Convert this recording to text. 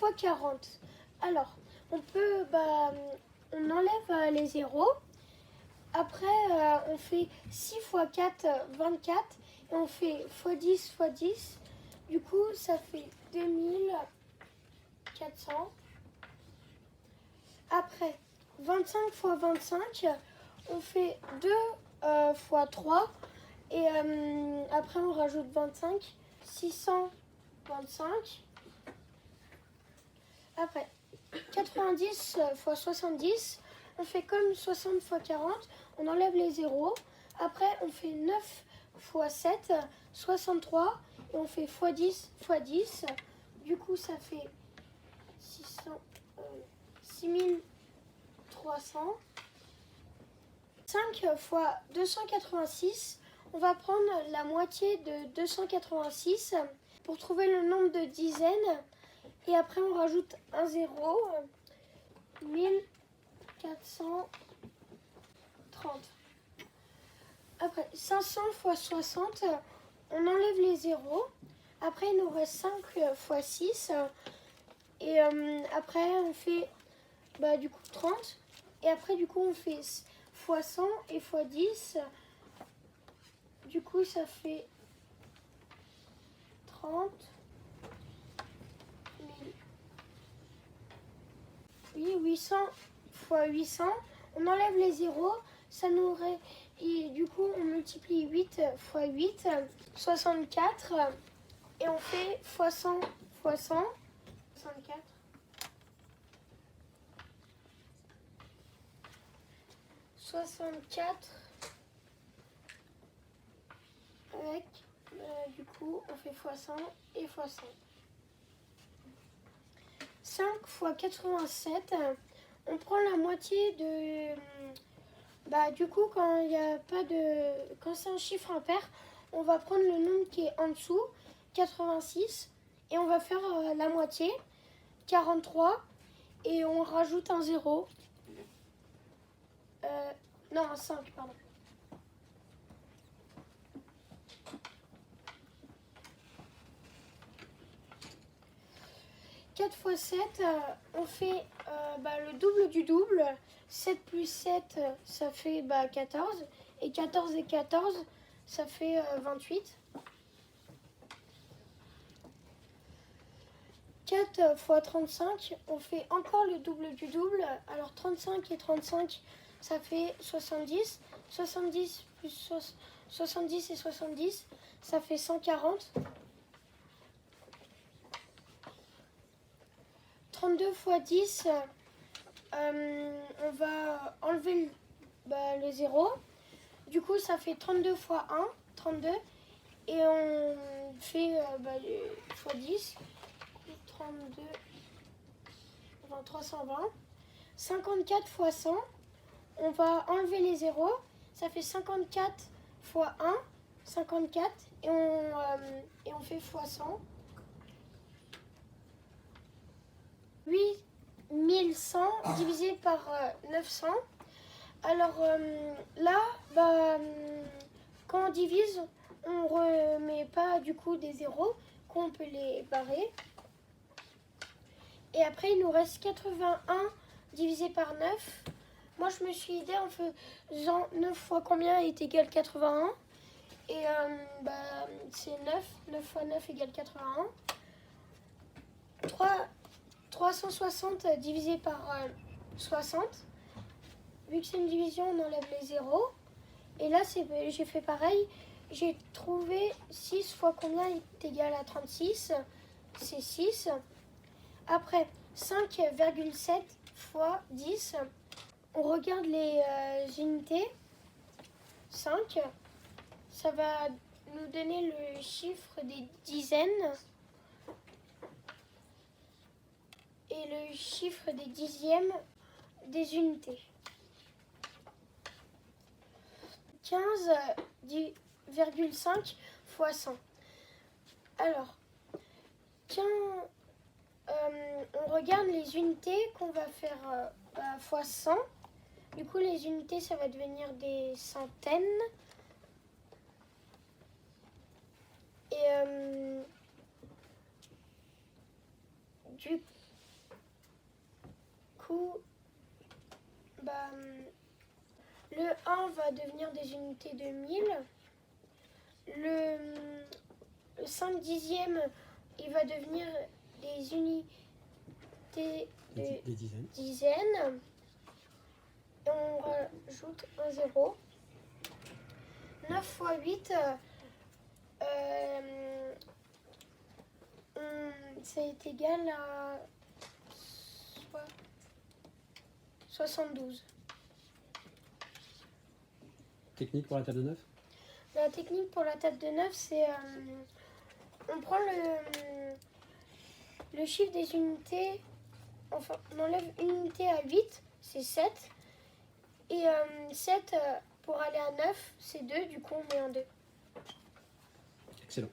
fois 40. Alors, on enlève les zéros. Après, on fait 6 fois 4, 24. Et on fait x 10, x 10. Du coup, ça fait 2400. Après, 25 fois 25, on fait 2 fois 3. Et après, on rajoute 25. 625. Après, 90 fois 70, on fait comme 60 fois 40, on enlève les zéros. Après, on fait 9 fois 7, 63, et on fait x 10 fois 10. Du coup, ça fait 6300. 5 fois 286, on va prendre la moitié de 286 pour trouver le nombre de dizaines. Et après, on rajoute un zéro, 1430. Après, 500 fois 60, on enlève les zéros. Après, il nous reste 5 fois 6. Et après, on fait du coup 30. Et après, du coup, on fait fois 100 et fois 10. Du coup, ça fait 30 000. Oui, 800 fois 800. On enlève les zéros. Ça nous reste... Et du coup, on multiplie 8 fois 8, 64. Et on fait fois 100 fois 100. 64. 64 avec, du coup, on fait fois 100 et fois 100. 5 fois 87, on prend la moitié de... du coup, quand il y a pas de... Quand c'est un chiffre impair, on va prendre le nombre qui est en dessous, 86, et on va faire la moitié, 43, et on rajoute un 0. Non, un 5, pardon. 4 fois 7, on fait le double du double. 7 plus 7, ça fait 14. Et 14 et 14, ça fait 28. 4 fois 35, on fait encore le double du double. Alors 35 et 35, ça fait 70. 70 plus 70 et 70, ça fait 140. 32 fois 10, on va enlever le 0. Du coup, ça fait 32 fois 1, 32. Et on fait fois 10. 32, 320. 54 fois 100, on va enlever les 0. Ça fait 54 fois 1, 54. Et on fait fois 100. 8100 divisé par 900. Alors là, quand on divise, on remet pas du coup des zéros, qu'on peut les barrer. Et après, il nous reste 81 divisé par 9. Moi, je me suis aidée en faisant 9 fois combien est égal 81. Et c'est 9. 9 fois 9 égale 81. 360 divisé par 60. Vu que c'est une division, on enlève les zéros. Et là, j'ai fait pareil. J'ai trouvé 6 fois combien est égal à 36. C'est 6. Après, 5,7 fois 10. On regarde les unités. 5. Ça va nous donner le chiffre des dizaines. Et le chiffre des dixièmes des unités. 15,5 fois 100. Alors, on regarde les unités qu'on va faire fois 100. Du coup, les unités, ça va devenir des centaines. Et coup, bah, le 1 va devenir des unités de 1000. Le 5 dixièmes, il va devenir des unités de Des dizaines. dizaines. Et on rajoute un 0. 9 fois 8, c'est égal à 72. Technique pour la table de 9. La technique pour la table de 9, c'est on prend le chiffre des unités, enfin on enlève une unité à 8, c'est 7. Et 7 pour aller à 9, c'est 2, du coup on met un 2. Excellent.